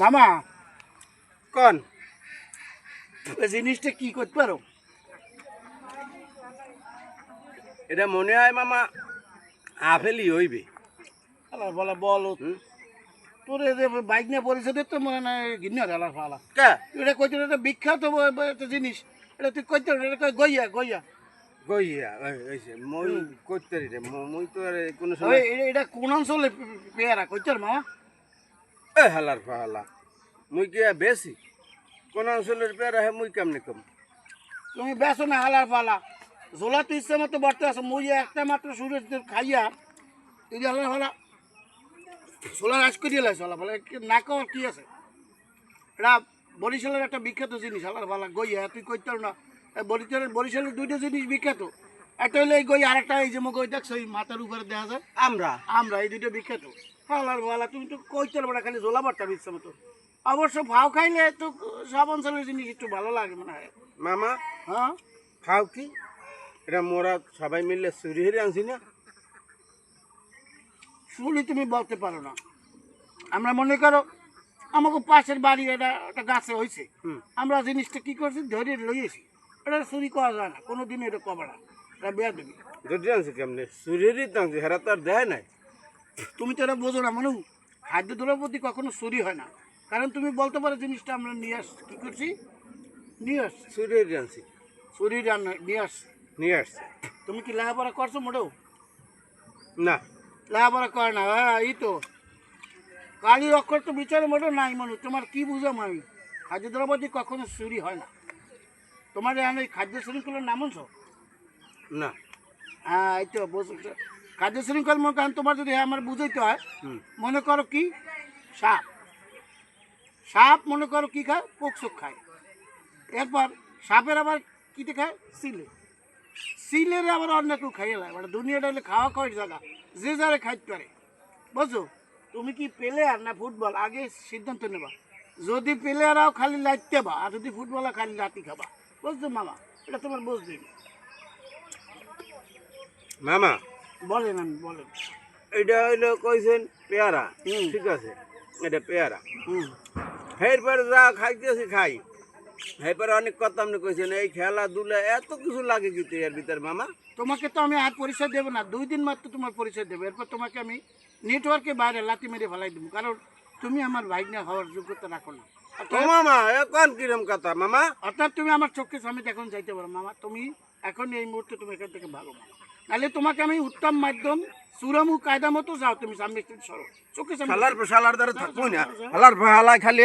মামা কোন ওই জিনিসটা কি করতে পারো? এটা মনে হয় মামা আপেলই হইবে। আল্লাহ বলা বলো তোর এই যে বাইক নিয়ে পরিচয় তো মনে নাই ঘিন্ন আল্লাহ ফালা কে এটা কইতে একটা বিখ্যাত একটা জিনিস, এটা তুই কইতে এটা কই গইয়া গইয়া গইয়া হইছে মই করতে রে মই তো আর কোন সময় এটা কোন অঞ্চলে পেয়ারা কইতে মামা? এ হালার ফালা মুই কি বেশি কোন অঞ্চলের পেয়ারা হে মুই কেমনে কম তুমি বেসো না হালার ফালা জোলা তো ইচ্ছে মতো বর্তে আসো মুই একটা মাত্র সুরেশ খাইয়া তুই হালার ফালা সোলার রাজ করিয়ে লাইছ হালা ফালা না কর কি আছে? এটা বরিশালের একটা বিখ্যাত জিনিস হালার ফালা গইয়া তুই কইতে না। বরিশালের দুইটা জিনিস বিখ্যাত, একটা হলো এই গই, আর একটা এই যে মুখ ওই দেখছো এই মাথার উপরে দেখা যায় আমরা আমরা, এই দুটো বিখ্যাত। হালার ফালা তুমি তো কইতে পারবে খালি জোলা বাড়তাম ইচ্ছে মতো। অবশ্য ভাও খাইলে তো সব অঞ্চলের জিনিস একটু ভালো লাগে মনে হয়। মামা হ্যাঁ খাও কি এটা মোরা সবাই মিলে চুরি হেরে আনছি না? শুনি তুমি বলতে পারো না। আমরা মনে করো আমাকে পাশের বাড়ি একটা গাছে হয়েছে, আমরা জিনিসটা কি করছি ধরে লইয়েছি, এটা চুরি করা যায় না কোনো দিন, এটা কবে না, এটা বেয়া দেবি। যদি আনছি কেমনে চুরি হেরি তো আনছি হেরা তো আর দেয় নাই। তুমি তো এটা বোঝো না মনে, খাদ্য দ্রব্যতি কখনো চুরি হয় না, কারণ তুমি বলতে পারো জিনিসটা আমরা নিয়ে আসছি, কী করছি নিয়ে আসছি, চুরি হেরি আনছি চুরি রান্না নিয়ে আসছি। নিয়ে আসছে তুমি কি লেখাপড়া করছো মোটেও? না লেখাপড়া করে না, হ্যাঁ এই তো কালি অক্ষর তো বিচারে মোটেও নাই মনে, তোমার কি বুঝাম আমি? খাদ্য দ্রব্যটি কখনো চুরি হয় না। তোমার এখানে খাদ্য শৃঙ্খলার নাম শুনছো? না হ্যাঁ এই তো খাদ্য শৃঙ্খল মনে করেন তোমার যদি আমার বুঝাইতে হয়, মনে করো কি সাপ, সাপ মনে করো কি খায়, পোকশোক খায়। এরপর সাপের আবার কিতে খায়, সিলে, সিলের আবার অন্য কেউ খাইয়ে লাগে, মানে দুনিয়াটা হলে খাওয়া কয় জায়গা, যে যারে খাইতে পারে। বুঝছো? তুমি কি প্লেয়ার না ফুটবল, আগে সিদ্ধান্ত নেবা। যদি প্লেয়াররাও খালি লাইতে বা, আর যদি ফুটবলার খালি লাতি খাবা। বুঝছো মামা? এটা তোমার বুঝবে। মামা বলেন আমি বলেন। এটা হইলো কইছেন পেয়ারা, ঠিক আছে এটা পেয়ারা। এরপরে যা খাইতেছি খাই, এরপরে অনেক কথা আপনি কইছেন এই খেলাধুলা এত কিছু লাগে কিন্তু এর ভিতর মামা। তোমাকে তো আমি আর পরিচয় দেবো না, 2 দিন মাত্র তোমার পরিচয় দেবো, এরপর তোমাকে আমি নেটওয়ার্কে বাইরে লাতি মেরে ফেলাই দেবো, কারণ তুমি আমার ভাইনা হওয়ার যোগ্যতা রাখো না। ও মামা এখন কিরম কথা মামা? অর্থাৎ তুমি আমার চোখের সামনে এখন যাইতে পারো মামা, তুমি এখন এই মুহূর্তে তুমি এখান থেকে ভাগো মামা, নাহলে তোমাকে আমি উত্তম মাধ্যম সুরামু কায়দা মতো যাও, তুমি সামনে সরো চোখের সামনে। শালার দ্বারা থাকবো না, শালার খালি